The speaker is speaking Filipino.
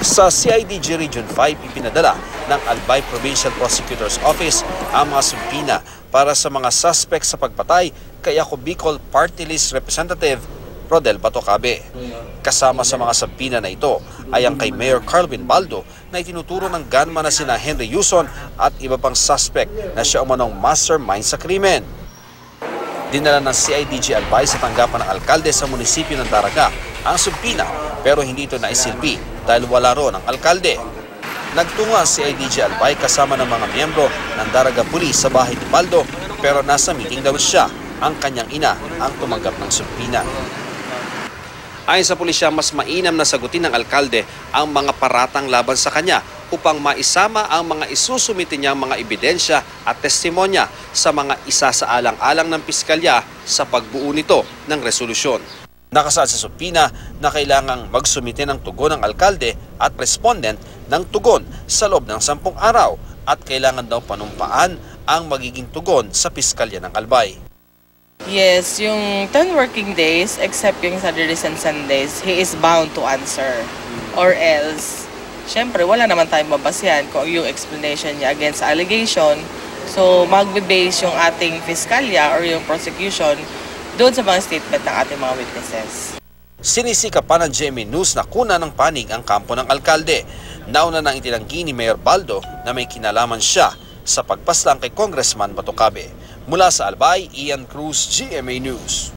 Sa CIDG Region 5, ipinadala ng Albay Provincial Prosecutor's Office ang mga subpina para sa mga suspect sa pagpatay kay Ako Bicol Party List Representative Rodel Batocabe. Kasama sa mga subpina na ito ay ang kay Mayor Carlvin Baldo na itinuturo ng gunman na sina Henry Yuson at iba pang suspect na siya umanong mastermind sa krimen. Dinala ng CIDG Albay sa tanggapan ng alkalde sa munisipyo ng Daraga ang subpina pero hindi ito naisilbi dahil wala ron ang alkalde. Nagtungo ang CIDG Albay kasama ng mga miyembro ng Daraga Police sa bahay ni Baldo pero nasa meeting daw siya. Ang kanyang ina ang tumanggap ng subpina. Ayon sa pulisya, mas mainam na sagutin ng alkalde ang mga paratang laban sa kanya upang maisama ang mga isusumite niyang mga ebidensya at testimonya sa mga isasaalang-alang ng piskalya sa pagbuo nito ng resolusyon. Nakasaad sa subpina na kailangang magsumite ng tugon ng alkalde at respondent ng tugon sa loob ng 10 araw at kailangan daw panumpaan ang magiging tugon sa piskalya ng Albay. Yes, yung 10 working days, except yung Saturdays and Sundays, he is bound to answer. Or else, syempre, wala naman tayong babasihan kung yung explanation niya against allegation. So, magbe-base yung ating fiskalya or yung prosecution doon sa mga statement ng ating mga witnesses. Sinisika pa ng GMA News na kuna ng panig ang kampo ng alkalde. Nauna nang itinanggi ni Mayor Baldo na may kinalaman siya sa pagpaslang kay Congressman Batocabe. Mula sa Albay, Ian Cruz, GMA News.